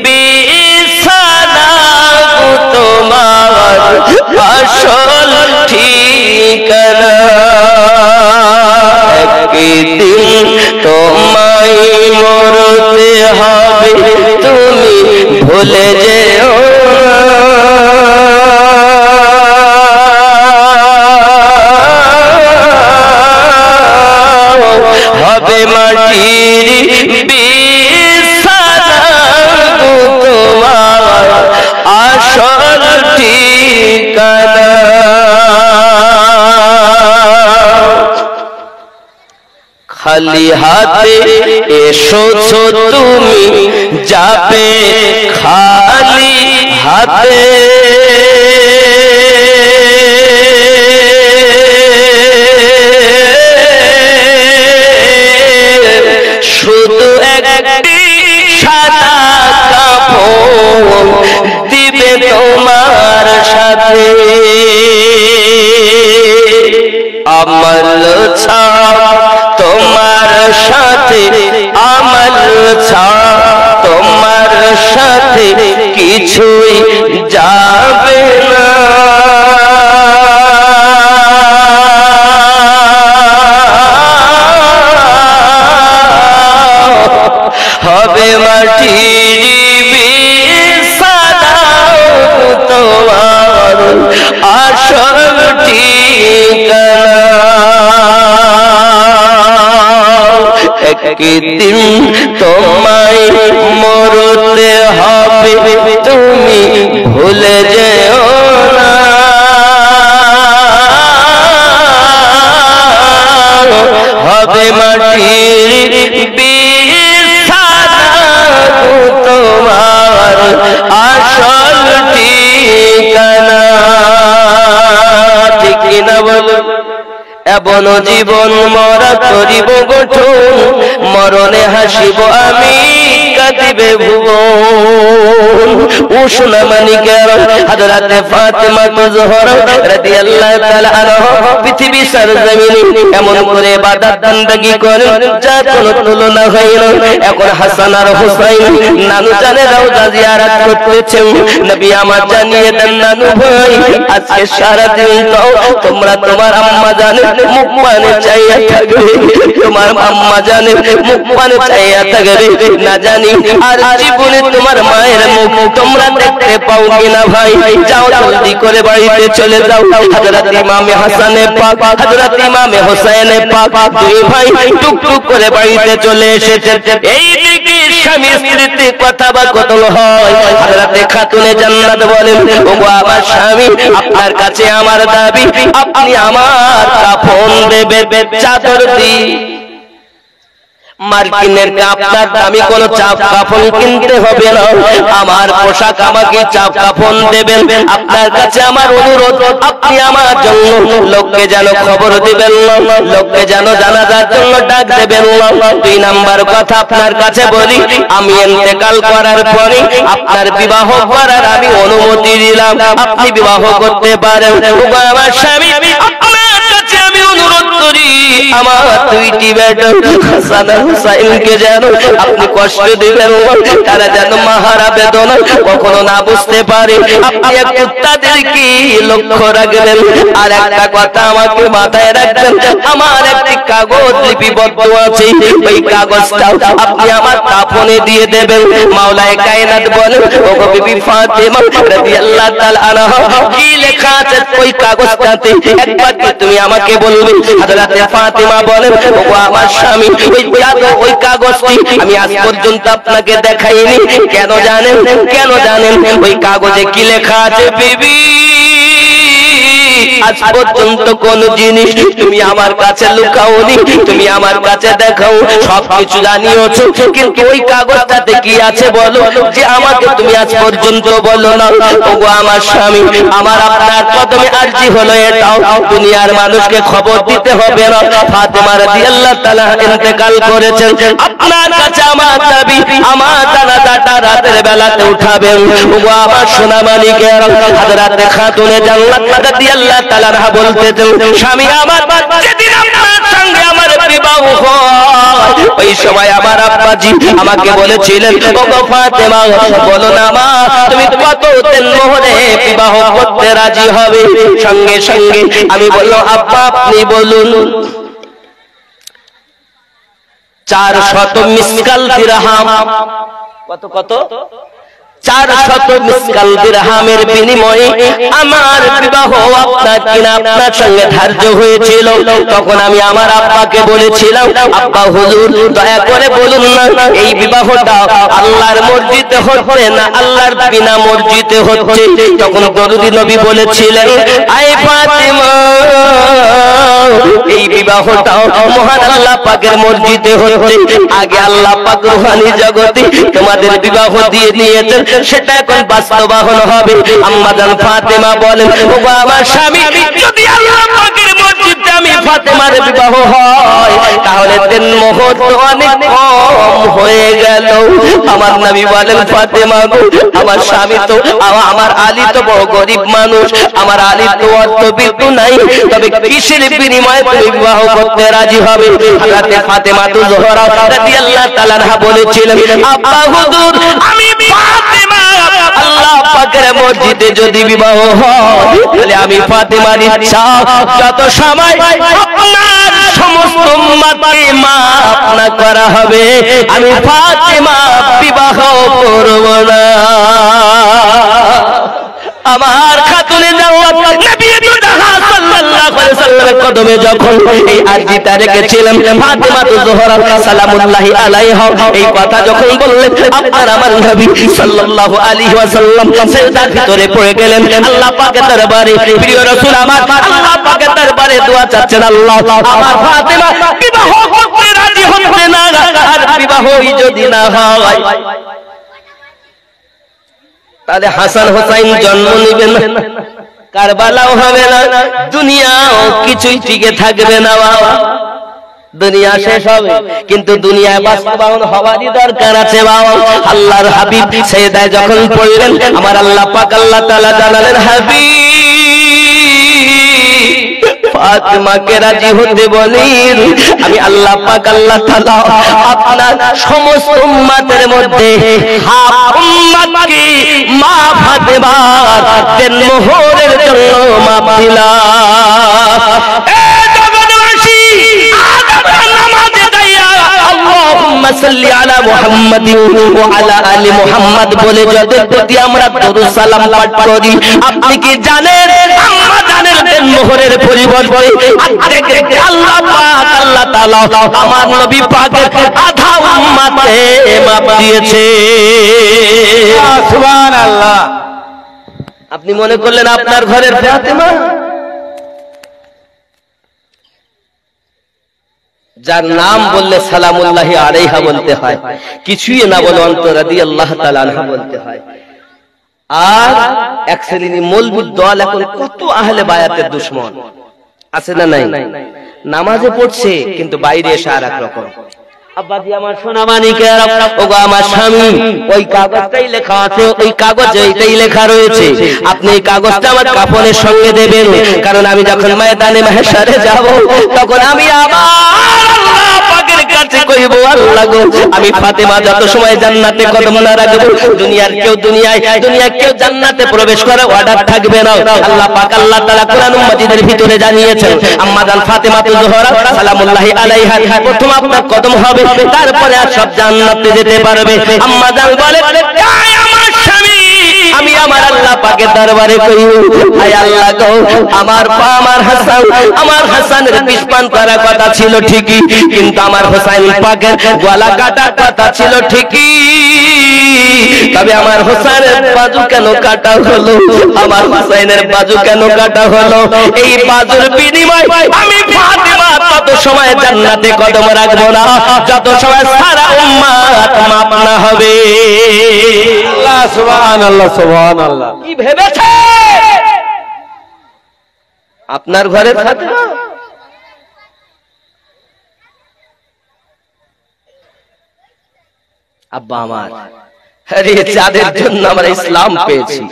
বিছানা তোমার আসল ঠিকানা একদিন তোমায় মরতে হবে তুমি ভুলে যেও হবে মাটির বিছানা তোমার আসল ঠিকানা খালি হাতে এসেছো তুমি যাবে খালি হাতে শুধু একটি সাদা কাপড় দিবে তোমার সাথে আমল ছাপ তোমার সাথে আমল ছাপ তোমার সাথে কিছুই যাবে না হবে মাটির বিছানা তোমার আসল ঠিকানা একদিন তোমায় মরতে হবে তুমি ভুলে যেও না হবে মাটির বিছানা তোমার আসল ঠিকানা ঠিক কিনা বলো এমন জীবন মরা করিব গঠন মরণে হাসিব আমি কাঁদিবে ভুবন ও সোনা মানিকের হযরতে ফাতেমা জোহরা রাদিয়াল্লাহু তাআলা আনহা পৃথিবী সরজমিনে এমন করে ইবাদত বندگی করেন যা কোনো তুলনা হয় না এখন হাসান আর হুসাইন নানু জানের রওজা জিয়ারত করতেছেন নবী আমার জানিয়ে দেন নানু ভাই আজকে সারা দিন তোমরা তোমার আম্মা জানের মুখ পানে চাইয়া থাকবে তোমার আম্মা জানের মুখ পানে চাইয়া থাকবে না জানি আর জীবনে তোমার মায়ের মুখ তোমরা দেখতে পাও কিনা ভাই যাও জলদি করে বাড়িতে চলে যাও হযরত ইমাম হাসানে পাক হযরত ইমাম হোসেনে পাক দুই ভাই টুকটুক করে বাড়িতে চলে এসেছেন এই দিকে স্বামী স্ত্রীতে কথা বা কতল হয় হযরতে খাতুনে জান্নাত বলেন ওগো আমার স্বামী আপনার কাছে আমার দাবি আপনি আমার কাফন দেবেন চাদর দি মার্কিনের আপনার দামি কোন চাপ কাফন কিনতে হবে না আমার পোশাক আমাকে চাপ কাফন দেবেন আপনার কাছে আমার অনুরোধ আপনি আমার জন্য লোককে যেন খবর দিবেন না লোককে যেন জানাজার জন্য ডাক দেবেন না দুই নাম্বার কথা আপনার কাছে বলি আমি ইন্তেকাল করার পরে আপনার বিবাহ করার আমি অনুমতি দিলাম আপনি বিবাহ করতে পারেন ওগো আমার স্বামী আপনার কাছে আমি অনুরোধ করি আমার দুইটি বেটা হাসান আর হুসাইনকে যেন আপনি কষ্ট দিবেন তারা যেন মাহারা বেদনা কখনো না বুঝতে পারে আপনি একটু তাদেরকে লক্ষ্য রাখবেন আর একটা কথা আমাকে মাথায় রাখবেন আমার একটি কাগজ লিপিবদ্ধ আছে ওই কাগজটা আপনি আমার কাফনে দিয়ে দেবেন মাওলায়ে কায়নাত বলেন ওগো বিবি ফাতেমা রাদিয়াল্লাহু তাআলা আনহা কি লেখা আছে ওই কাগজটাতে একবার কি তুমি আমাকে বলবে হযরতে ফাতেমা বলেন ওগো আমার স্বামী ওই কাগজটি আমি আজ পর্যন্ত আপনাকে দেখাইনি কেন জানেন ওই কাগজে কি লেখা আছে বিবি আজ পর্যন্ত কোন জিনিস তুমি আমার কাছে লুকাওনি তুমি আমার কাছে দেখাও সবকিছু জানিয়েছো কিন্তু ওই কাগজটাতে কি আছে বলো যে আমাকে তুমি আজ পর্যন্ত বলো না ওগো আমার স্বামী আমার আপনার কদমে আরজি হলো এটাও দুনিয়ার মানুষকে খবর দিতে হবে না ফাতেমা রাদিয়াল্লাহু তাআলা ইন্তেকাল করেছেন আপনার কাছে আমার দাবি আমার জানাজাটা রাতের বেলাতে উঠাবেন ওগো আমার সোনা মানিকের হযরতে খাতুনে জান্নাত রাদিয়াল্লাহু তাআলা বলতেছেন স্বামী আমার যেদিন আপনার সঙ্গে আমার বিবাহ হয় ওই সময় আমার আব্বাজি আমাকে বলেছিলেন ওগো ফাতেমা বলো না মা তুমি কত দেনমোহরে বিবাহ করতে রাজি হবে সঙ্গে সঙ্গে আমি বললাম আব্বা আপনি বলুন 400 মিসকাল দিরহাম কত 400 মিসকাল দিরহামের বিনিময়ে আমার বিবাহ আপনার সঙ্গে ধার্য হয়েছিল তখন আমি আমার আব্বাকে বলেছিলাম আব্বা হুজুর দয়া করে বলুন না এই বিবাহটা আল্লাহর মসজিদে হচ্ছে না আল্লাহর বিনা মসজিদে হচ্ছে তখন দরুদি নবী বলেছিলেন আয় ফাতেমা এই বিবাহটা মহান আল্লাহ পাকের মসজিদে হচ্ছে আগে আল্লাহ পাক রূহানি জগতে তোমাদের বিবাহ দিয়ে দিয়েছেন সেটা এখন বাস্তবায়ন হবে আম্মা জান ফাতেমা বলেন ওগো আমার স্বামী যদি আল্লাহ পাকের মসজিদে আমি ফাতেমার বিবাহ হয় তাহলে দেনমোহর তো অনেক কম হয়ে গেল আমার নবী বলেন ফাতেমা গো আমার স্বামী তো আমার আলী তো বড় গরিব মানুষ আমার আলী তো অর্থবিত্ত নাই তবে কিসের বিনিময়ে তুমি বিবাহ করতে রাজি হবে হযরতে ফাতেমা তো জোহরা রাদিয়াল্লাহু তাআলা আনহা বলেছিলেন আব্বা হুজুর আমি ফাতেমা আল্লাহ পাকের মসজিদে যদি বিবাহ হয় তাহলে আমি ফাতেমার ইচ্ছা যত সময় আপনার সমস্ত উম্মতকে মাফ না করা হবে আমি ফাতেমা বিবাহ করব না আমার খাতুনে জাওয়াত নবী সাল্লাল্লাহু আলাইহি সাল্লামের কদমে যখন এই আরজিটা রেখেছিলেন ফাতেমা তো জোহরা সালামুল্লাহি আলাইহা এই কথা যখন বললেন আপনার আমার নবী সাল্লাল্লাহু আলাইহি ওয়াসাল্লাম সিজদার ভিতরে পড়ে গেলেন আল্লাহ পাকের দরবারে প্রিয় রাসূল আমার আল্লাহ পাকের দরবারে দোয়া চাচ্ছেন আল্লাহ আমার ফাতেমা বিবাহ করতে রাজি হচ্ছে না আর বিবাহই যদি না হয় তাহলে হাসান হোসেন জন্ম নেবেন না কারবালাও হবে না দুনিয়াও কিছুই টিকে থাকবে না বাবা দুনিয়া শেষ হবে কিন্তু দুনিয়ায় বাস্তবায়ন হওয়ারই দরকার আছে বাবা আল্লাহর হাবিব সেজদায় যখন পড়লেন আমার আল্লাহ পাক আল্লাহ তাআলা জানালেন হাবিব ফাতেমাকে রাজি হতে বলেন আমি আল্লাহ পাক আল্লাহ তাআলা আপনার সমস্ত উম্মতের মধ্যে হাফ উম্মতকে মা ফাতেমার দেনমোহরের জন্য মাপ দিলাম এ জগৎবাসী আজ নামাজে দাইয়া আল্লাহুম্মা সাল্লি আলা মুহাম্মাদ ওয়া আলা আলি মুহাম্মাদ বলে যাদের প্রতি আমরা দরুদ সালাম পাঠ করি আপনি কি জানেন আম্মা জানেন দেনমোহরের পরিবর্তে আল্লাহ পাক আল্লাহ তাআলা আমার নবী পাকের আধা উম্মতকে মাপ দিয়েছে সুবহানাল্লাহ আপনি মনে করলেন আপনার ঘরের ফাতেমা যার নাম বললে সালামুল্লাহি আলাইহা বলতে হয় কিছুই না বলে অন্তর রাদিয়াল্লাহু তাআলা আনহা বলতে হয় আর এক শ্রেণীর মৌলবীর দল এখন কত আহলে বায়াতের দুশমন আছে না নাই নামাজে পড়ছে কিন্তু বাইরে এসে আর এক রকম আব্বাজি আমার সোনা মানিকেরা ওগো আমার স্বামী ওই কাগজটাই লেখা আছে ওই কাগজে এইটাই লেখা রয়েছে আপনি এই কাগজটা আমার কাফনের সঙ্গে দেবেন কারণ আমি যখন ময়দানে মাহশারে যাব তখন আমি আবার আল্লাহ পাকের কাছে কইব আল্লাহ গো আমি ফাতেমা যত সময় জান্নাতে কদম না রাখব দুনিয়া কেউ জান্নাতে প্রবেশ করার অর্ডার থাকবে না আল্লাহ পাক আল্লাহ তাআলা কোরআন মাজিদের ভিতরে জানিয়েছেন আম্মা জান ফাতেমা জোহরা সালামুল্লাহি আলাইহা প্রথম আপনার কদম হবে তারপরে আর সব জান্নাতে যেতে পারবে আম্মা জান বলে আমার স্বামী আমি আমার আল্লাহ পাকের দরবারে কই আয় আল্লাহ গো আমার হাসানের বিস্পান করার কথা ছিল ঠিকই কিন্তু আমার হোসেন পাকের গলা কাটার কথা ছিল ঠিকই তবে আমার হোসেনের বাজু কেন কাটা হলো আমার হোসেনের বাজু কেন কাটা হলো এই বাজুর বিনিময়ে আমি ফাতেমা তত সময় জান্নাতে কদম রাখবো না যত সময় সারা উম্মত মাপ না হবে আল্লাহ সুবহানাল্লাহ সুবহানাল্লাহ কি ভেবেছে আপনার ঘরে ফাতেমা আব্বা আমার আরে যাদের জন্য আমরা ইসলাম পেয়েছি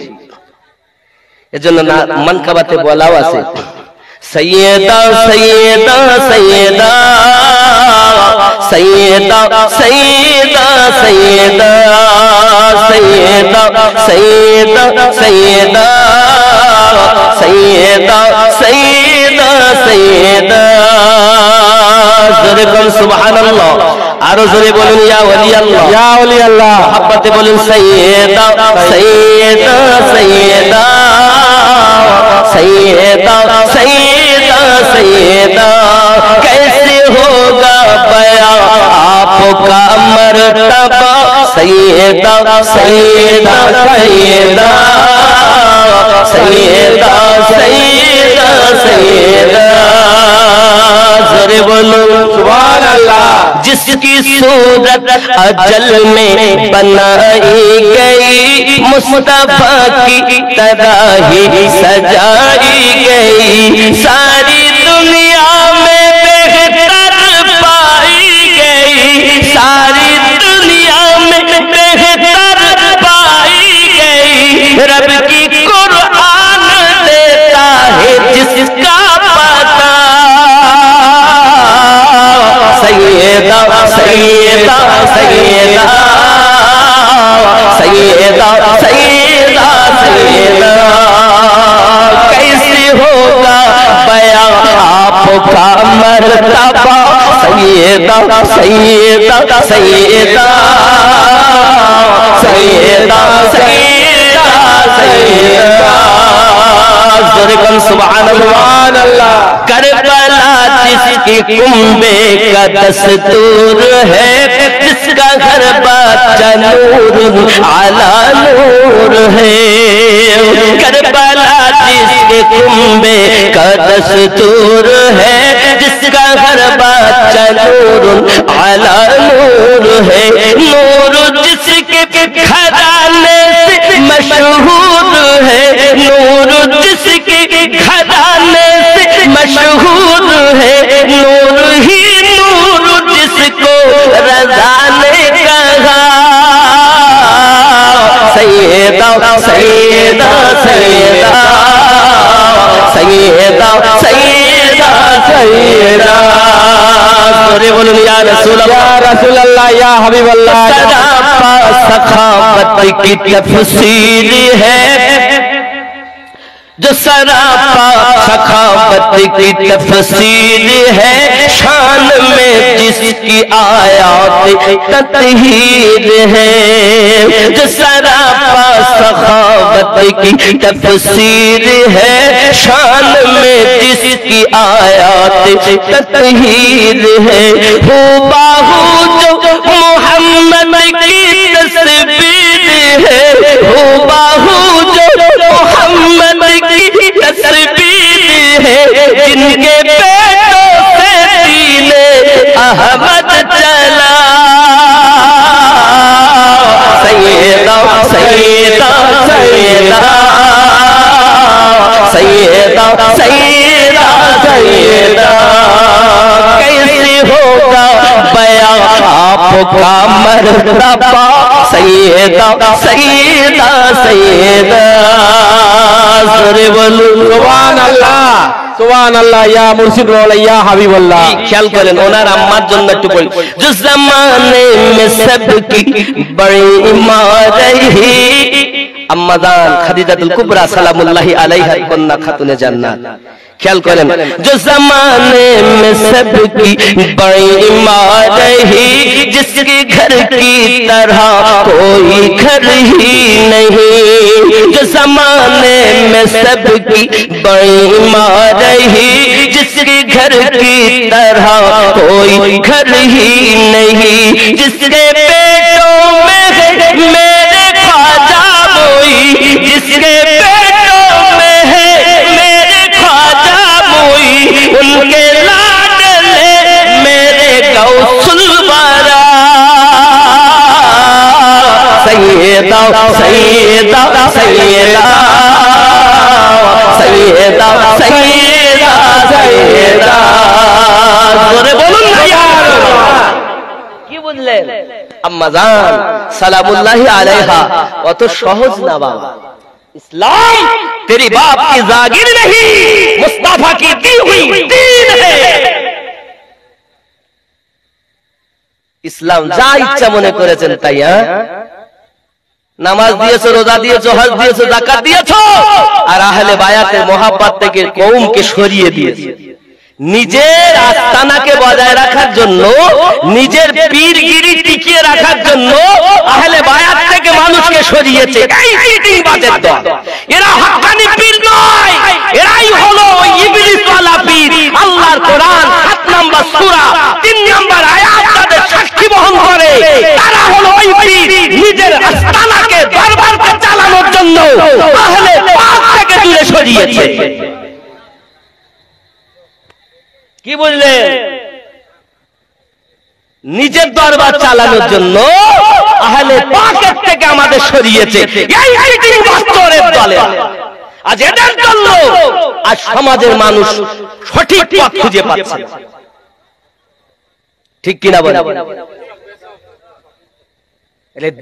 এজন্য মানকাবাতে বলাও আছে سیدہ سیدہ سیدہ سیدہ سیدہ سیدہ سیدہ سیدہ سیدہ سیدہ سیدہ سیدہ ذرکم سبحان اللہ آرو ذرے بولن یا ولی اللہ یا ولی اللہ محبت بولن سیدہ سیدہ سیدہ سیدہ سیدہ سیدہ کیسے ہوگا بیان آپ کا مرتبہ سیدہ سیدہ سیدہ سیدہ سیدہ سیدہ ذرے بولو سبحان اللہ جس کی صورت اجل میں بنائی گئی مصطفیٰ کی طرح ہی سجائی گئی ساری دنیا میں بہتر پائی گئی ساری دنیا میں بہتر پائی گئی رب کی قرآن دیتا ہے جس کا پتہ سیدہ سیدہ سیدہ سیدہ سیدہ سیدہ کیسے ہوگا بیان آپ کا مرتبہ سیدہ سیدہ سیدہ سیدہ سیدہ سیدہ ذرکم سبحان اللہ کربلا جس کی کنبے کا دستور ہے جس کا گھر بچہ نور علی نور ہے کربلا جس کے کنبے کا دستور ہے جس کا گھر بچہ نور علی نور ہے نور جس کے گھرانے سے مشہور ہے نور جس کے گھرانے سے مشہور ہے نور ہی نور جس کو رضا نے کہا سیدہ سیدہ سیدہ سیدہ سیدہ سیدہ سورے بولن یا رسول اللہ یا حبیب اللہ سراپا سخاوت کی تفسیر ہے جو سراپا سخاوت کی تفسیر ہے شان میں جس کی آیات تطہیر ہے جو سراپا سخاوت کی تفسیر ہے شان میں جس کی آیات تطہیر ہے ہو باہو جو محمد کی تصویر ہے ہو باہو جو محمد کی تصویر ہے جن کے پیٹوں سے دین احمد چلا سیدہ سیدہ سیدہ سیدہ سیدہ سیدہ کیسے ہوگا بیان آپ کا مرتبہ سیدہ سیدہ سیدہ ذرے بولو سبحان اللہ سبحان اللہ یا مرشد مولا یا حبیب اللہ خیال کریں ওনার আম্মার জন্য একটু বলি جو زمانے میں سب کی بڑی ماں رہی আম্মা জান খাদিজাতুল কুবরা সালামুল্লাহি আলাইহা কন্যা খাতুনে জান্নাত خیال کریں جو زمانے میں سب کی بڑی ماں رہی جس کے گھر کی طرح کوئی گھر ہی نہیں جو زمانے میں سب کی بڑی ماں رہی جس کے گھر کی طرح کوئی گھر ہی نہیں جس کے پیٹوں میں ہے میرے خواجہ موئی جس کے پیٹوں میں ہے میرے خواجہ موئی ان کے لاڈلے میرے غوث الورا سیدہ سیدہ سیدہ سیدہ سیدہ سیدہ ذرے بولن یا কি বললেন আম্মা জান সালামুল্লাহি আলাইহা অত সহজ না বাবা इस्लाम तेरी बाप की जागीर नहीं, मुस्तफा की दी हुई दीन है। ইসলাম যা ইচ্ছা মনে করেছেন তাই। নামাজ দিয়েছো, রোজা দিয়েছো, হজ দিয়েছো, যাকাত দিয়েছো, আর আহলে বায়াতের মহাব্বত থেকে কওমকে সরিয়ে দিয়েছো। নিজের আস্তানাকে বজায় রাখার জন্য, নিজের পীরগিরি টিকিয়ে রাখার জন্য আহলে বায়াত থেকে মানুষকে সরিয়েছে। এই চিটিংবাজের দল, এরা হক্কানি পীর নয়, এরাই হলো ওই ইবলিসওয়ালা পীর। আল্লাহর কোরআন 7 নম্বর সূরা 3 নম্বর আয়াত তাদের সাক্ষী বহন করে। তারা হলো ওই পীর, নিজের আস্তানাকে দরবারকে চালানোর জন্য আহলে বায়াত থেকে দূরে সরিয়েছে। কি বুঝলেন? নিজের দরবার চালানোর জন্য আহলে পাকের থেকে আমাদের সরিয়েছে। এই চিটিং বাস্তরের দলে আজ এদের জন্য আজ সমাজের মানুষ সঠিক পথ খুঁজে পাচ্ছে। ঠিক কিনা বলেন?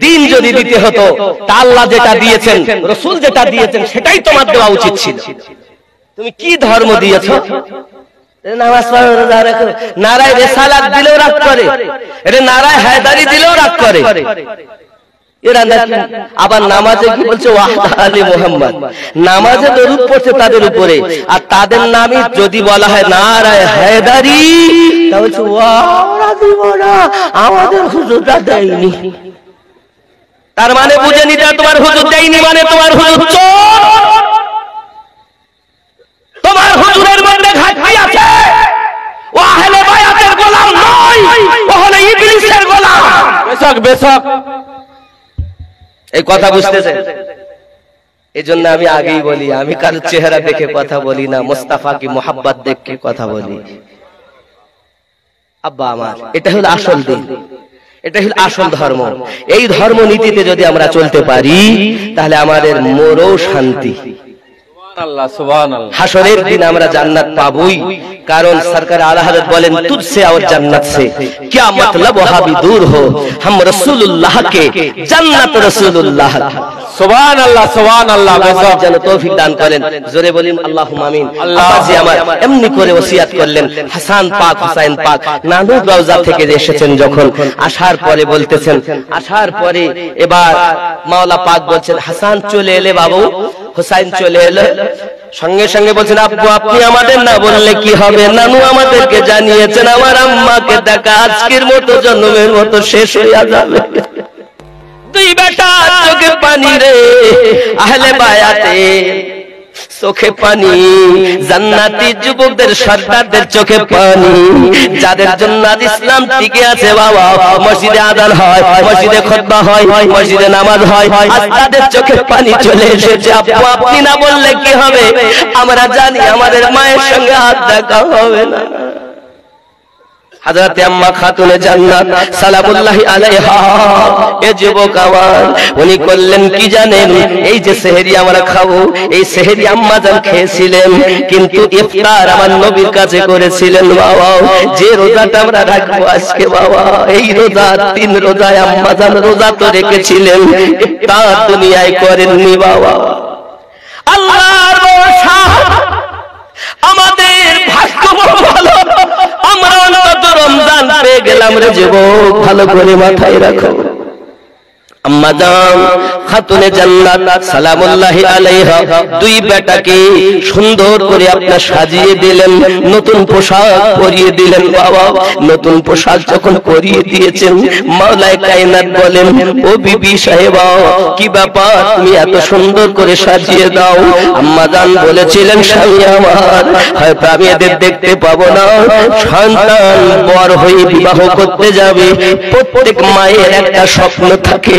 দিন যদি দিতে হতো তা আল্লাহ যেটা দিয়েছেন, রাসূল যেটা দিয়েছেন সেটাই তোমার দেওয়া উচিত ছিল। তুমি কি ধর্ম দিয়েছো? নামাজ পড়ো, রোজা রাখো, নারায়ে রিসালাত দিলেও রাগ করে, নারায়ে হায়দারি দিলেও রাগ করে। এরা আবার নামাজে কি বলছে? ওয়াহদা আলী মুহাম্মদ। নামাজে দরুদ পড়ছে তাদের উপরে, আর তাদের নামে যদি বলা হয় নারায়ে হায়দারি, তাহলে বলছে ওয়া দিব না, আমাদের হুজুররা দেয়নি। তার মানে বুঝে নিতে তোমার হুজুর দেয়নি মানে তোমার হুজুর চোর, তোমার হুজুরের মধ্যে ঘাটতি আছে। ও আহলে বায়াতের গোলাম নয়, ও হলো ইবলিসের গোলাম। বেশক বেশক এই কথা বুঝতেছেন? এজন্য আমি আগেই বলি, আমি কার চেহারা দেখে কথা বলি না, মুস্তাফা কি মোহাব্বত দেখে কথা বলি। আব্বা আমার, এটা হলো আসল দিন, এটা হলো আসল ধর্ম। এই ধর্ম নীতিতে যদি আমরা চলতে পারি তাহলে আমাদের মোরও শান্তি। হাসরের দিন আমরা জান্নাত পাবই, কারণ সরকার আলা হযরত বলেন তুঝসে और जन्नत से क्या मतलब वहां भी दूर हो, हम रसूलुल्लाह के जन्नत रसूलुल्लाह। সুবহান আল্লাহ, সুবহান আল্লাহ। আল্লাহ যেন তৌফিক দান করেন, জোরে বলেন আল্লাহুম্মা আমিন। আব্বাজি আমার এমনি করে ওসিয়াত করলেন, হাসান পাক হুসাইন পাক নানুর রওজা থেকে এসেছেন, যখন আসার পরে বলতেছেন, আসার পরে এবার মাওলা পাক বলছেন হাসান চলে এলে বাবু, হুসাইন চলে এলো, সঙ্গে সঙ্গে বলছেন আব্বু আপনি আমাদের না বললে কি হবে, নানু আমাদেরকে জানিয়েছেন আমার আম্মাকে দেখা আজকের মতো জন্মের মতো শেষ হয়ে যাবে। দুই বেটা চোখে পানি রে, আহলে বায়াতে চোখে পানি, জান্নাতি যুবকদের সর্দারদের চোখে পানি, যাদের জন্য আজ ইসলাম টিকে আছে। বাবা মসজিদে আযান হয়, মসজিদে খুতবা হয়, মসজিদে নামাজ হয়, আজ তাদের চোখে পানি চলে এসেছে। আপু আপনি না বললে কি হবে, আমরা জানি আমাদের মায়ের সঙ্গে হাত দেখা হবে না। হযরত আম্মা খাতুনে জান্নাত সালামুল্লাহি আলাইহা এ যুবক আমার, উনি করলেন কি জানেন? এই যে সেহরি আমরা খাবো, এই সেহরি আম্মা জান খেয়েছিলেন, কিন্তু ইফতার আমার নবীর কাছে করেছিলেন। বাবা যে রোজাটা আমরা রাখবো আজকে, বাবা এই রোজা 3 রোজায় আম্মা জান রোজা তো রেখেছিলেন, ইফতার দুনিয়ায় করেননি। বাবা আল্লাহর রহমত, আমাদের ভাগ্য ভালো, আমরা অন্তত রমজান পেয়ে গেলাম রে যুবক, ভালো করে মাথায় রাখো। আম্মা জান খাতুনে জান্নাত সালামুল্লাহি আলাইহা দুই বেটাকে সুন্দর করে আপনার সাজিয়ে দিলেন, নতুন পোশাক পরিয়ে দিলেন। বাবা নতুন পোশাক যখন পরিয়ে দিয়েছেন, মাওলায়ে কায়নাত বলেন ও বিবি সাহেবা কি ব্যাপার, তুমি এত সুন্দর করে সাজিয়ে দাও। আম্মা জান বলেছিলেন স্বামী আমার, হয়তো আমি এদের দেখতে পাবো না, সন্তান বড় হয়ে বিবাহ করতে যাবে, প্রত্যেক মায়ের একটা স্বপ্ন থাকে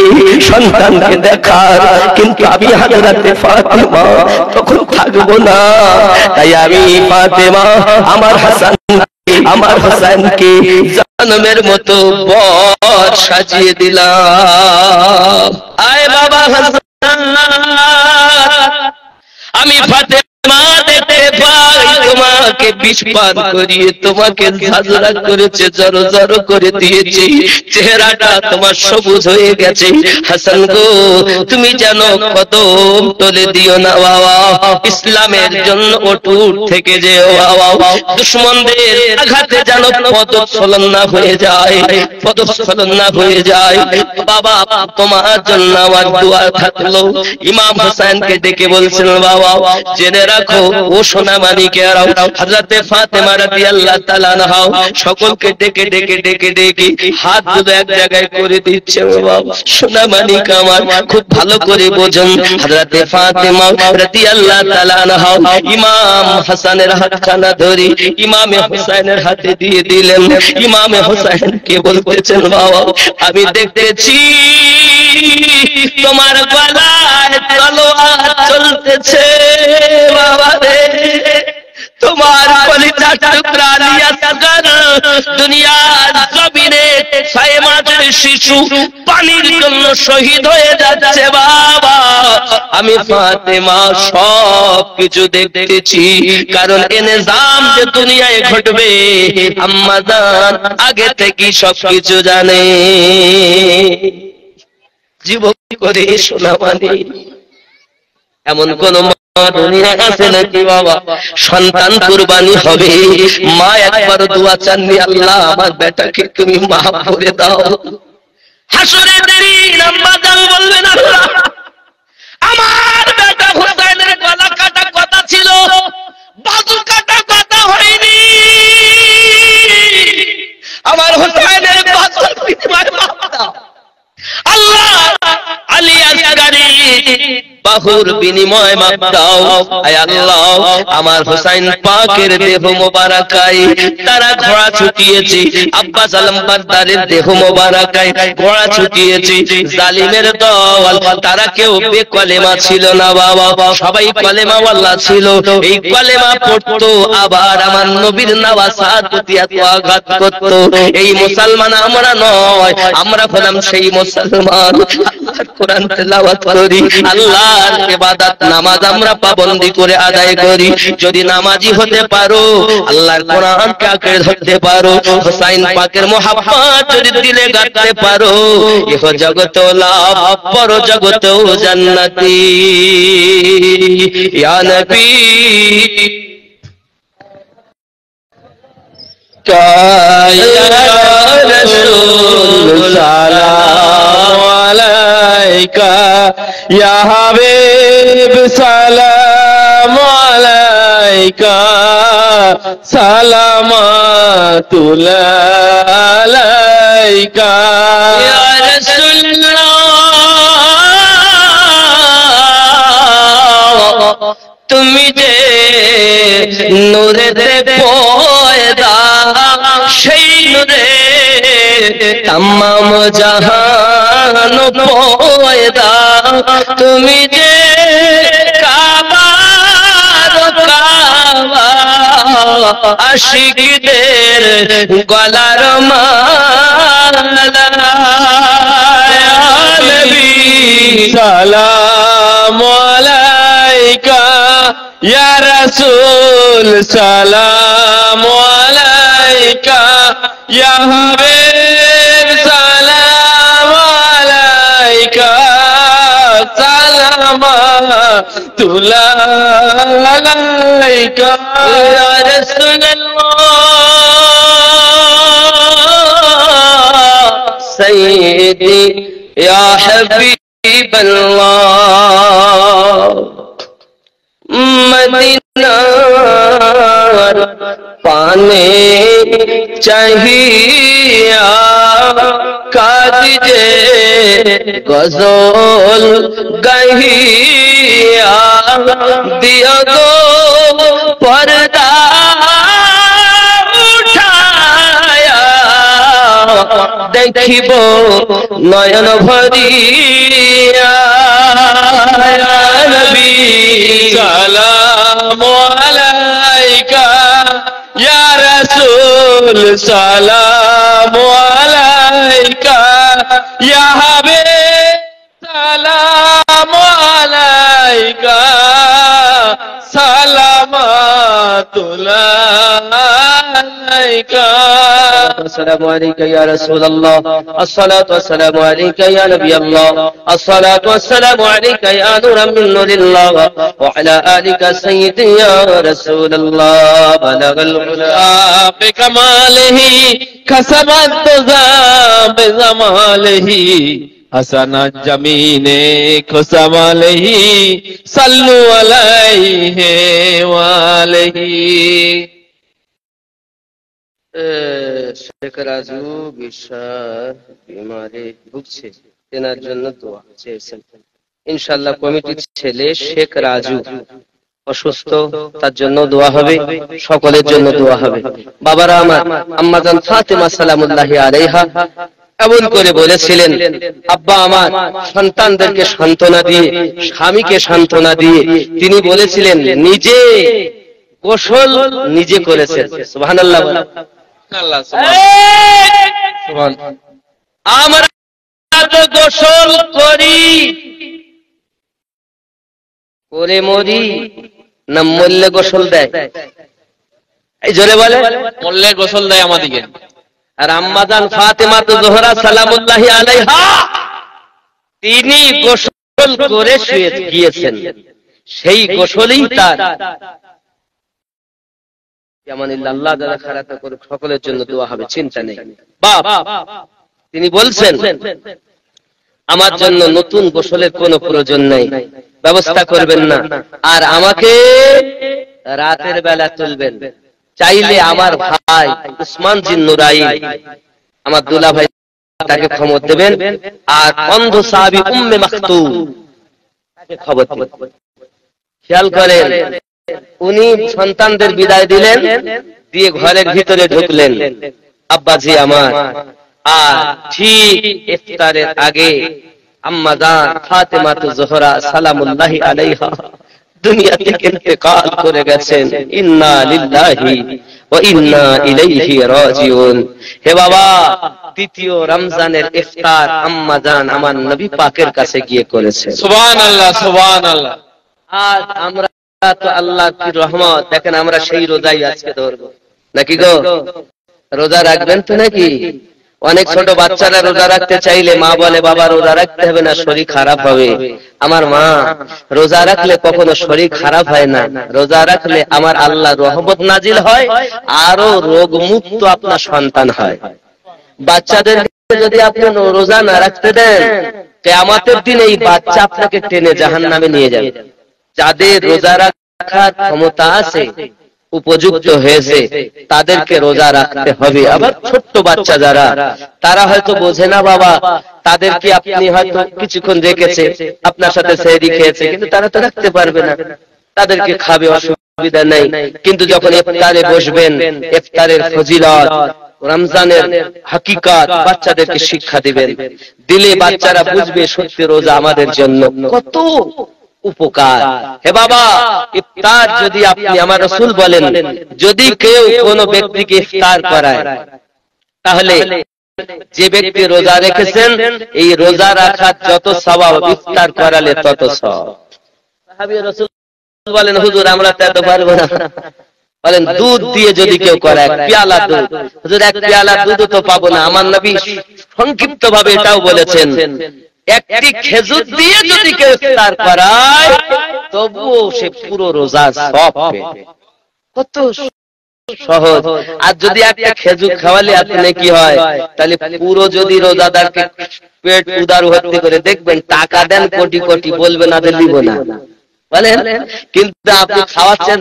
সন্তানকে দেখার, কিন্তু আমি হযরতে ফাতেমা তখন থাকবো না, তাই আমি ফাতেমা আমার হাসান আমার হাসানকে জন্মের মতো বর সাজিয়ে দিলাম। আয় বাবা হাসান, আমি ফাতেমা দেখতে পাই তোমার আমাকে বিষ পান করিয়ে তোমাকে ঝাঁঝরা করেছে, জড়ো জড়ো করে দিয়েছে, চেহারাটা তোমার সবুজ হয়ে গেছে। হাসান গো, তুমি যেন কদম তলে দিও না বাবা, ইসলামের জন্য অটুট থেকে যেও বাবা, দুশমনদের আঘাতে যেন পদস্খলন না হয়ে যায়, পদস্খলন না হয়ে যায় বাবা। তোমার জন্য আমার দোয়া থাকলো। ইমাম হোসেনকে ডেকে বলছেন, বাবা জেনে রাখো ও সোনা মানিকেরা, হযরতে ফাতেমা রাদিয়াল্লাহু তাআলা আনহা সকলকে ডেকে ডেকে ডেকে ডেকে হাতগুলো এক জায়গায় করে দিচ্ছে। বাবা সোনা মানিক আমার, খুব ভালো করে বোঝেন, হযরতে ফাতেমা রাদিয়াল্লাহু তাআলা আনহা ইমাম হাসানের হাতখানা ধরে ইমামে হোসেনের হাতে দিয়ে দিলেন। ইমামে হোসেনকে বলতেছেন, বাবা আমি দেখতেছি তোমার গলায় তলোয়ার চলতেছে, বাবা রে তোমার কলিজার টুকরা আলী আসগর দুনিয়ার জমিনে 6 মাসের শিশু পানির জন্য শহীদ হয়ে যাচ্ছে। বাবা আমি ফাতেমা সব কিছু দেখতেছি, কারণ এ নিজাম যে দুনিয়ায় ঘটবে আম্মা জান আগে থেকে সব কিছু জানে। জীবন করে শোনা মানে এমন কোন দুনিয়া আছে নাকি বাবা সন্তান কুরবানি হবে, মা একবার দোয়া চাননি, আল্লাহ আমার বেটাকে তুমি মাফ করে দাও। হাসরের দিন আম্মা জান বলবেন, আল্লাহ আমার বেটা হোসেনের গলা কাটা কথা ছিল, বাজু কাটা কথা হয়নি, আমার হোসেনের বাজুর বিনিময়ে মাফ দাও। আল্লাহ আলী আসগরি বাহুর বিনিময় মাফ দাও। আয় আল্লাহ আমার হোসেন পাকের দেহ মোবারকায় তারা ঘোড়া ছুটিয়েছে, আব্বাস আলম বাদদারের দেহ মোবারকায় ঘোড়া ছুটিয়েছে। জালিমের দল তারা কেউ বেকলেমা ছিল না বাবা, সবাই কলেমাওয়ালা ছিল। এই কলেমা পড়তো, আবার আমার নবীর নওয়াসাত প্রতি এত আঘাত করতো। এই মুসলমান আমরা নয়, আমরা হলাম সেই মুসলমান আল্লাহর কোরআন তেলাওয়াত করি, আল্লাহর ইবাদত নামাজ আমরা পাবন্দি করে আদায় করি। যদি নামাজি হতে পারো, আল্লাহর কোরআনকে আঁকড়ে ধরতে পারো, হোসেন পাকের মোহাব্বত যদি দিলে গাঁথতে পারো, ইহ জগতেও লাভ পর জগতেও জান্নাতি। ইয়া নবী या रसूल सलाम अलैका, या हबीब सलाम अलैका, सलामतुल्लाह अलैका। या रसूलल्लाह তুমি যে নূরেতে পয়দা, সেই নূরে तमाम जहान পয়দা, তুমি যে কাবার কাবা আশিকদের গলার মালা। ইয়া নবী सलाम अलैका, या रसूल सलाम अलैका, या हबीब सलाम अलैका, सलामतुल्लाह अलैका। या रसूलल्लाह सय्यदी या हबीबल्लाह, मदीनार पाने चाहिए कादिजे गजल गहिया, दिया गो पर्दा उठाया, देखिब नयन भरिया। या नबी सलाम अलैका, या रसूल सलाम अलैका, या हबीब सलाम अलैका, सलामतुल्लाह السلام عليك يا رسول الله الصلاة والسلام عليك يا نبي الله الصلاة والسلام عليك يا نور من نور الله وعلى آلك سيدي يا رسول الله بلغ العلا بكماله كسب الدجى بزماله حسن الجميل كسب عليه صلوا عليه وآله শেখ রাজু বিশ্বাস বিমারে ভুগছে, তেনার জন্য দোয়া চেয়েছেন। ইনশাআল্লাহ কমিটির ছেলে শেখ রাজু অসুস্থ, তার জন্য দোয়া হবে, সকলের জন্য দোয়া হবে। বাবারা আমার, আম্মাজান ফাতেমা সালামুল্লাহি আলাইহা এমন করে বলেছিলেন, আব্বা আমার সন্তানদেরকে সান্ত্বনা দিয়ে, স্বামীকে সান্ত্বনা দিয়ে তিনি বলেছিলেন নিজে গোসল নিজে করেছেন। সুবহানাল্লাহ। আমরা তো গোসল করি করে মরি না মরলে গোসল দেয়? এই জোরে বলে, মরলে গোসল দেয় আমাদিকে। আর আম্মাজান ফাতেমা তো জোহরা সালামুল্লাহি আলাইহা তিনি গোসল করে শুয়ে গিয়েছেন, সেই গোসলই তার। আল্লাহ যারা খারাপ করে সকলের জন্য দোয়া হবে, চিন্তা নেই। বাপ তিনি বলছেন আমার জন্য নতুন গোসলের কোনো প্রয়োজন নাই, ব্যবস্থা করবেন না, আর আমাকে রাতের বেলা তুলবেন। চাইলে আমার ভাই উসমান জিন নুরাইন, আমার দুলা ভাই, তাকে খবর দেবেন। আর অন্ধ সাহাবী উম্মে মাকতুম খবর দেবেন। খেয়াল করেন, উনি সন্তানদের বিদায় দিলেন, দিয়ে ঘরের ভিতরে ঢুকলেন। আব্বাজি আমার, আর ঠিক ইফতারের আগে আম্মাজান ফাতেমা জোহরা সালামুল্লাহি আলাইহা দুনিয়া থেকে ইন্তেকাল করে গেছেন। ইন্না লিল্লাহি ওয়া ইন্না ইলাইহি রাজিউন। হে বাবা, দ্বিতীয় রমজানের ইফতার আম্মাজান আমার নবী পাকের কাছে গিয়ে করেছেন। সুবহানাল্লাহ সুবহানাল্লাহ। আজ আমরা তো আল্লাহর কি রহমত, দেখেন আমরা সেই রোজাই আজকে ধরবো নাকি গো? রোজা রাখবেন তো নাকি? অনেক ছোট বাচ্চারা রোজা রাখতে চাইলে মা বলে বাবা রোজা রাখতে হবে না, শরীর খারাপ হবে। আমার মা, রোজা রাখলে কখনো শরীর খারাপ হয় না, রোজা রাখলে আমার আল্লাহ রহমত নাজিল হয়, আরো রোগ মুক্ত আপনার সন্তান হয়। বাচ্চাদের যদি আপনি রোজা না রাখতে দেন, কিয়ামতের দিন এই বাচ্চা আপনাকে টেনে জাহান্নামে নিয়ে যাবে। যাদের রোজা রাখার ক্ষমতা আছে, উপযুক্ত হয়েছে, তাদেরকে রোজা রাখতে হবে। আবার ছোট্ট বাচ্চা যারা, তারা হয়তো বোঝে না বাবা, তাদেরকে আপনি হয়তো কিছুক্ষণ রেখেছে, আপনার সাথে সেহরি খেয়েছে, কিন্তু তারা তো রাখতে পারবে না, তাদেরকে খাবে, অসুবিধা নেই। কিন্তু যখন ইফতারে বসবেন, ইফতারের ফজিলত, রমজানের হাকিকত বাচ্চাদেরকে শিক্ষা দিবেন, দিলে বাচ্চারা বুঝবে সত্যি রোজা আমাদের জন্য কত উপকার। হে বাবা, ইফতার যদি আপনি, আমার রাসূল বলেন, যদি কেউ কোনো ব্যক্তিকে ইফতার করায়, তাহলে যে ব্যক্তি রোজা রেখেছেন এই রোজা রাখার যত সওয়াব, ইফতার করালে তত সওয়াব। সাহাবী রাসূল বলেন, হুজুর আমরা তো এত পারবো না। বলেন দুধ দিয়ে যদি কেউ করে, এক পেয়ালা দুধ, হুজুর এক পেয়ালা দুধ তো পাবো না। আমার নবী সংক্ষিপ্ত ভাবে এটাও বলেছেন, একটি খেজুর দিয়ে যদি কেউ ইফতার করায় তবুও সে পুরো রোজার সওয়াব পাবে। কত সহজ। আর যদি একটা খেজুর খাওয়ালে আপনি কি হয়, তাহলে পুরো যদি রোজাদারকে পেট উদার ভর্তি করে, দেখবেন টাকা দেন কোটি কোটি, বলবেন না যে দিব না, বলেন। কিন্তু আপনি খাওয়াচ্ছেন,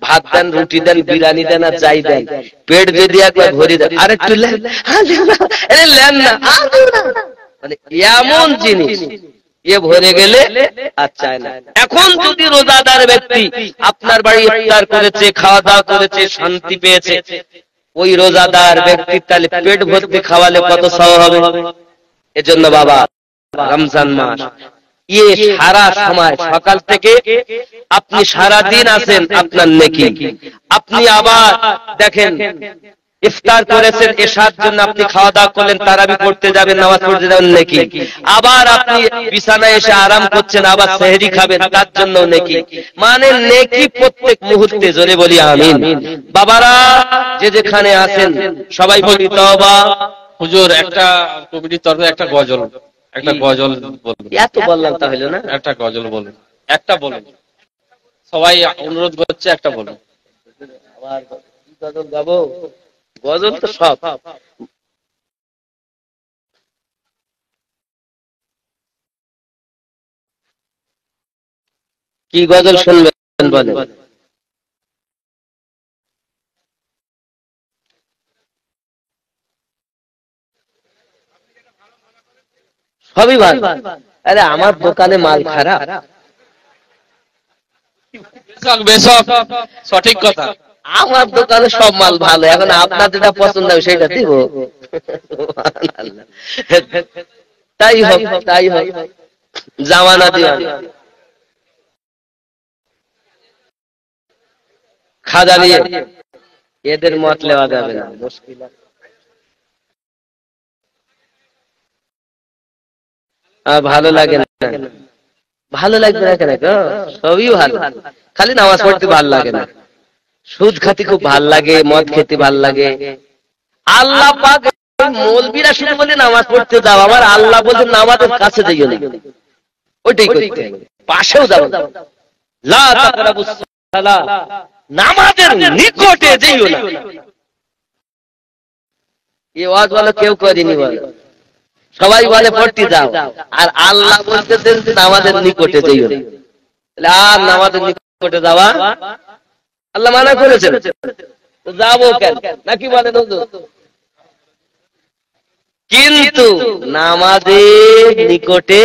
ভাত দেন, রুটি দেন, বিরিয়ানি দেন, আর যাই দেন, পেট যদি একবার ভরে দেন, আরেকটু লেন, লেন না, মানে এমন জিনিস এ ভরে গেলে আচ্ছা না। এখন যদি রোজাদার ব্যক্তি আপনার বাড়ি ইফতার করেছে, খাওয়া দাওয়া করেছে, শান্তি পেয়েছে, ওই রোজাদার ব্যক্তি তাহলে পেট ভর্তি খাওয়ালে কত সওয়াব হবে। এজন্য বাবা, রমজান মাস সারা সময়, সকাল থেকে আপনি সারা দিন আছেন, আপনার নেকি। আপনি আবার দেখেন ইফতার করেছেন, এশার জন্য আপনি খাওয়া দাওয়া করলেন, তারাবি পড়তে যাবেন, নামাজ পড়তে যাবেন, নেকি। আবার আপনি বিছানায় এসে আরাম করছেন, আবার সেহরি খাবেন, তার জন্য নেকি। মানে নেকি প্রত্যেক মুহূর্তে। জোরে বলি আমিন। বাবারা যে যেখানে আছেন সবাই বলি তওবা। হুজুর একটা কমিটির তরফে একটা গজল বলুন। এত বললাম তাহলে না, একটা গজল বলুন, একটা বলুন, সবাই অনুরোধ করছে একটা বলুন। আবার গজল গাবো? গজল তো সব। কি গজল শুনবেন বলেন? সবই ভালো। আরে আমার দোকানে মাল খারাপ? সঠিক কথা। আমার দোকানে সব মাল ভালো, এখন আপনার যেটা পছন্দ হবে সেটা দিব। তাই হোক, তাই হোক। জামানা দিওয়ানা খাজা নিয়ে এদের মত নেওয়া যাবে না, মুশকিল। ভালো লাগে না? ভালো লাগবে না কেন? সবই ভালো, খালি নামাজ পড়তে ভালো লাগে না। সুদ খাতে খুব ভাল লাগে, মদ খেতে ভাল লাগে। আল্লাহ পাক মৌলবীরা শুধু বলে নামাজ পড়তে যাও, আমার আল্লাহ বলছেন নামাজের কাছে যাইও না, ওইটাই করতে হবে, পাশেও যাও না। লা তাকরাবুস সালাহ, নামাজের নিকটে যাইও না। এই ওয়াজ বলে কেউ করেনি, বলে সবাই বলে পড়তে যাও, আর আল্লাহ বলতেছেন নামাজের নিকটে যাইও না। আর নামাজের নিকটে যাওয়া আল্লাহ মানা করেছেন, যাবো কেন নাকি বলেন? কিন্তু নামাজের নিকটে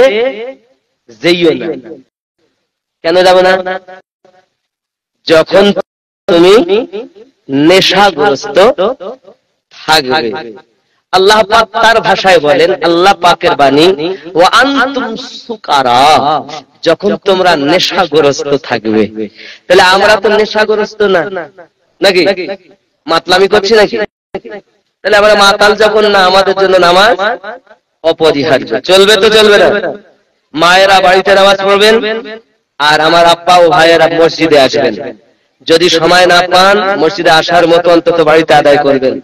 যাইও না। কেন যাব না? যখন তুমি নেশাগ্রস্ত থাকবে। আল্লাহ পাক তার ভাষায় বলেন, আল্লাহ পাকের বাণী, ওয়া আনতুম সুকারা, যখন তোমরা নেশাগ্রস্ত থাকবে। তাহলে আমরা তো নেশাগ্রস্ত না নাকি? মাতলামি করছি নাকি? তাহলে আমরা মাতাল যখন না, আমাদের জন্য নামাজ অপরিহার্য। চলবে তো চলবে না? মায়েরা বাড়িতে নামাজ পড়বেন, আর আমার আব্বা ও ভাইয়েরা মসজিদে আসবেন। যদি সময় না পান মসজিদে আসার মতো অন্তত বাড়িতে আদায় করবেন।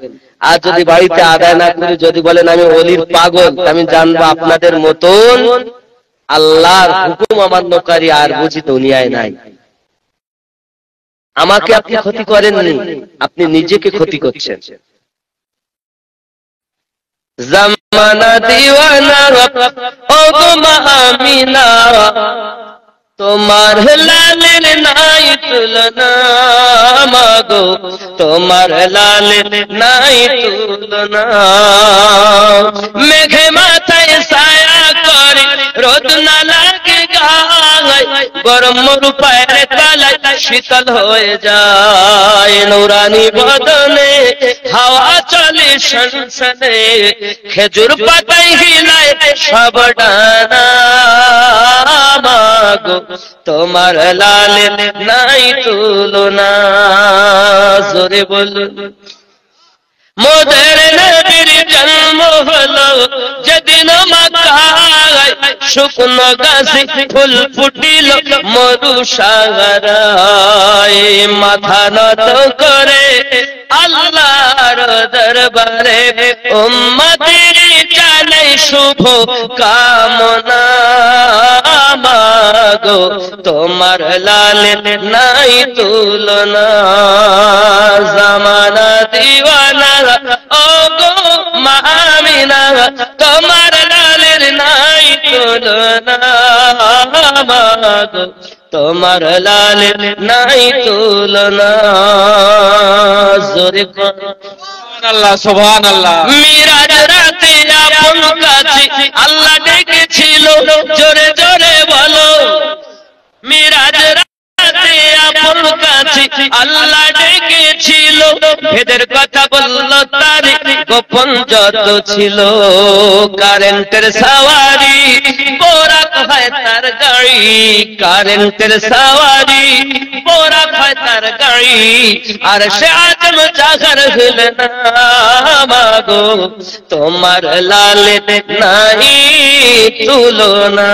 আর যদি বাড়িতে আদায় না করে যদি বলেন আমি ওলির পাগল, আমি জানবো আপনাদের মতন আল্লাহর হুকুম অমান্যকারী আর বুঝি দুনিয়ায় নাই। আমাকে আপনি ক্ষতি করেননি, আপনি নিজেকে ক্ষতি করছেন। জামানা দিওয়ানা ও গো মামিনা, তোমার লালের নাই তুলনা, মাগো তোমার লালের নাই তুলনা। মেঘে মাথায় ছায়া করে, রোদ না লাগে গায়, গরম রূপায়ের তালায় শীতল হয়ে যায়। নুরানি বদনে হাওয়া চলে সনসনে, খেজুর পাতায় হিলায় সব ডানা, মাগো তোমার লালের নাই তুলনা। জোরে বলুন। মোদের নবীর জন্ম হলো যেদিন মক্কায়, শুকনো গাছে ফুল ফুটিল মরু সাগরায়। মাথা নত করে আল্লাহর দরবারে উম্মতের জানাই শুভ কামনা, মাগো তোমার লালের নাই তুলনা। জামানা দিওয়ানা ও গো মামিনা, তোমার লালের নাই তুলনা, মাগো তোমার লালের নাই তুলনা। জোরে আল্লাহ, সুবহানাল্লাহ। মিরাজ রাতে আপন কাছে আল্লাহ ডেকেছিল, জোরে জোরে বলো। মিরাজ রাতে আপন কাছে আল্লাহ ডেকেছিল, ভেদের কথা বলল তার গোপন যত ছিল। কারেন্টের সাওয়ারি বোরাক হয় তার গাড়ি, কারেন্টের সাওয়ারি পোড়া হয় তার গাড়ি আর সে আজম জাগার হইলে না মাগো তোমার লালে নাই তুলনা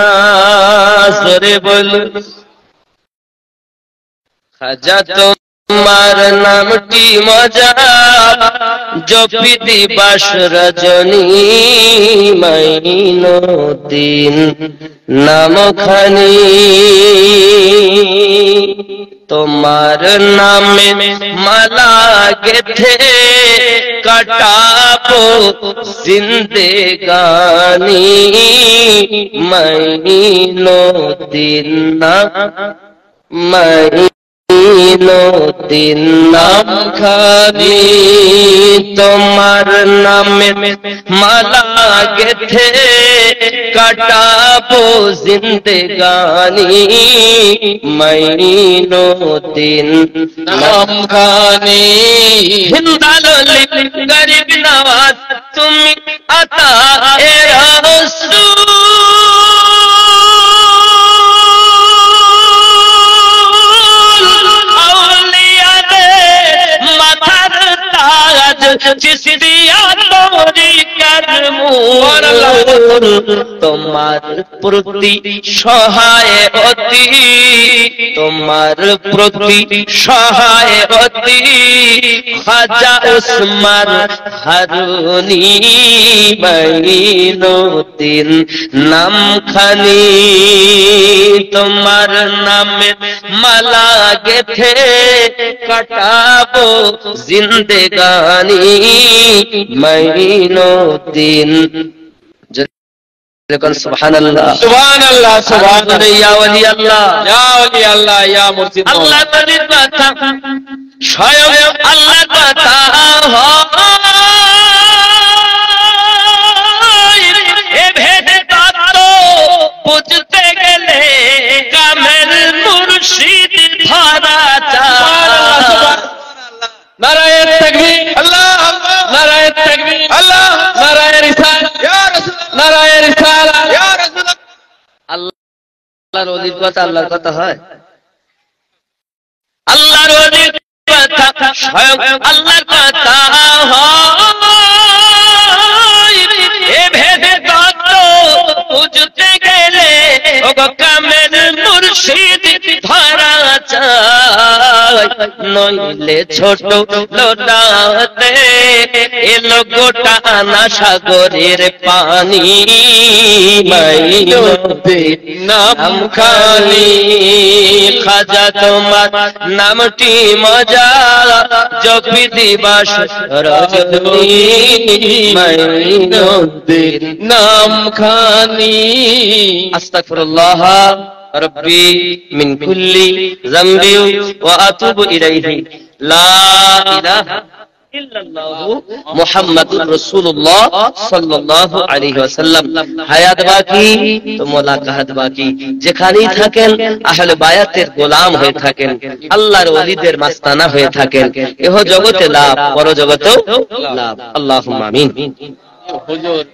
সরে বল খাজা তোমার নামটি মজা জপি দিবাস রজনী মাইনুদ্দিন নামখানি তোমার নামে মালা গেথে কাটাবো জিন্দেগানি মাইনুদ্দিন মাইনুদ্দিন নামখানি তোমার নামে মালা গেথে কাটাবো জিন্দেগানি মাইনুদ্দিন নামখানি হিন্দালি গরিব নওয়াজ তুমি আতা এ রাসূল চিশতিয়া তরিকার মূল তোমার প্রতি সহায়তি তোমার প্রতি সহায়তি খাজা উসমান হারুনি মাইনুদ্দিন নামখানি তোমার নামে মালা গেথে কাটাবো জিন্দেগানি মাইনুদ্দিন সুবহানাল্লাহ সুবহানাল্লাহ সুবহানাল্লাহ ইয়া ওলি আল্লাহ ইয়া ওলি আল্লাহ ইয়া মুর্শিদ আল্লাহ নবীর কথা স্বয়ং আল্লাহ কথা হয় এ ভেদে তত্ত্ব বুঝতে গেলে কামেল মুর্শিদ ধরা চাই নারায়ে তাকবীর আল্লাহ নারায়ে তাকবীর আল্লাহ নারায়ে রিসালাত ইয়া রাসূলুল্লাহ নারায়ে রিসালাত ইয়া রাসূলুল্লাহ আল্লাহর ওলির কথা আল্লাহর কথা হয় আল্লাহর ওলির কথা স্বয়ং আল্লাহর কথা হয় এ ভেদে তত্ত্ব বুঝতে গেলে ওগো কামেল মুর্শিদ ধরা চাই নইলে ছোট লোটাতে এলো গোটা না সাগরের পানি মাইনুদ্দিন নামখানি খাজা তোমার নামটি মজা জপি দিবাস রজনী মাইনুদ্দিন নামখানি আস্তাগফিরুল্লাহ রব্বি মিন কুল্লি যামবি ওয়া আতুবু ইলাইহি লা ইলাহা ইল্লাল্লাহু মুহাম্মাদুর রাসূলুল্লাহ সাল্লাল্লাহু আলাইহি ওয়াসাল্লাম হায়াত বাকি তো মুলাকাত বাকি যেখানেই থাকেন আহলে বায়াতের গোলাম হয়ে থাকেন আল্লাহর ওলিদের মাস্তানা হয়ে থাকেন এহ জগতে লাভ পর জগতেও লাভ আল্লাহুম্মা আমিন হুজুর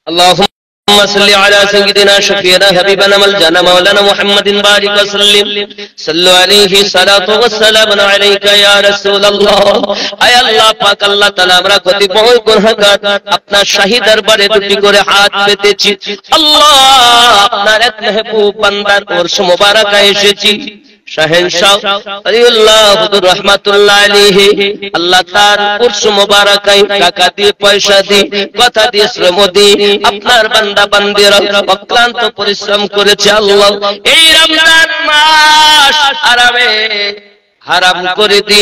আল্লাহুম্মা صل على سيدنا شفيعنا حبيبنا مولانا مولانا محمد بارك وسلم صلوا عليه صلاة والسلام عليك يا رسول الله اے اللہ پاک اللہ تعالی আমরা কতি বহু গুনাহগার আপনার শাহী দরবারে দুটি করে হাত পেতেছি আল্লাহ আপনার এক মেহবুব বান্দার ওরস মোবারক এসেছি শাহেনশাহ আল্লাহ হুজুর রাহমাতুল্লাহ আলাইহি আল্লাহ তার উরস মোবারকায় টাকা দিয়ে পয়সা দিয়ে কথা দিয়ে শ্রম দিয়ে আপনার বান্দা বান্দিরা অক্লান্ত পরিশ্রম করেছে আল্লাহ এই রমজান মাস আরামে হারাম করে দি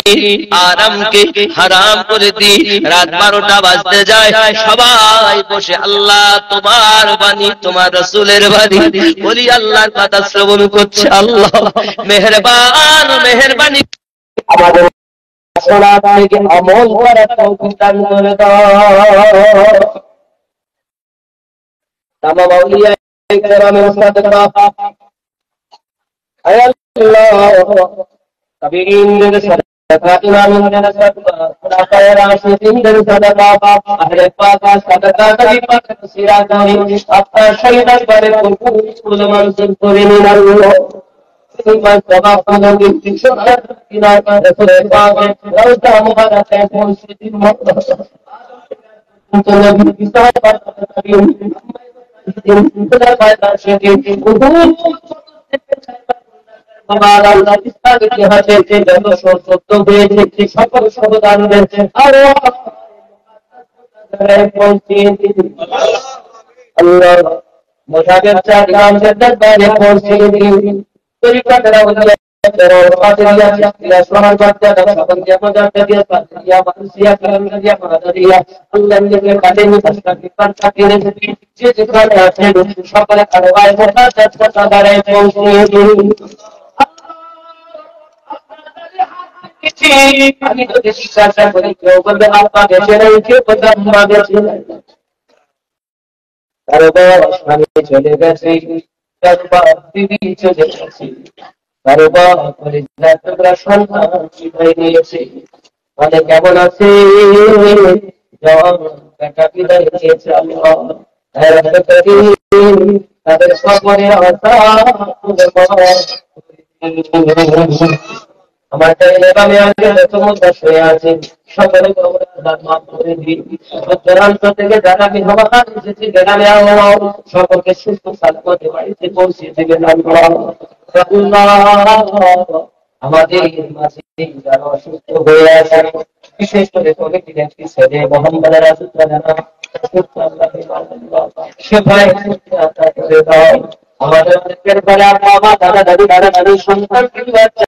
আরামকে হারাম করে দি রাত 12টা বাজতে যায় সবাই বসে আল্লাহ তোমার বাণী তোমার রাসূলের বাণী বলি আল্লাহর কথা শ্রবণ করছে আল্লাহ মেহেরবানি আমাদের শোনা থেকে আমল করার তৌফিক দান করে দাও তামাম আউলিয়া কেরামের সাদকা আয় আল্লাহ তাবিঈন দের সাদকা ইমাম দের সাদকা খুলাফায়ে রাশিদিন দের সাদকা আহলে পাক সাদকা নবী পাক সিরাত আপনার শহীদ করে কুল মনসুর করে নিন আল্লাহ বিনিময় জবাব হলো ব্যক্তি সত্য কিনা রাসূলের পাকে রওজা মুবারাকে মসজিদের মধ্যে তো নবী বিশাল পাঠাবি মুহাম্মদ পায়দা শেখে আমার আল্লাহ ইসলামের ইতিহাসে যে যত সত্য হয়েছে সকল সবদান রয়েছে আরো আল্লাহ মুসাফির চার নাম से दरबार पहुंचे तरीका करा उधर करो पातिया या सोहर बादशाह का सबन के मजा दिया पातिया मानसिया करम दिया मजा दिया अल्लाह ने के काटे में फसका के पर काटे ने जे जितना है সকলে কারবাই মোটা চেষ্টা করে পৌঁছে আমি তো চেষ্টা করি কেউ বলবে আপা দেশে নেই কেউ বলবে আম্মা দেশে নেই কারোবার স্বামী চলে গেছে কারোবার বিবি চলে গেছে কারোবার পরিজাতরা সন্তান বিদায় নিয়েছে মানে কেমন আছে বেটা বিদায় নিয়েছে আল্লাহ তাদের সকলে আমার এভাবে আগে সমুদ্র শুয়ে আছে সকলে মাফ করে দিন দূরান্ত থেকে যারা বিধবা এসেছে গ্রামে সকলকে সুস্থ সালামতে বাড়িতে পৌঁছে দেবেন আমাদের মাঝে যারা অসুস্থ হয়ে আছে বিশেষ করে কমিটির ছেলে মোহাম্মদ রাসূলুল্লাহ সেভাবে আমাদের দাদা দাদি সন্তান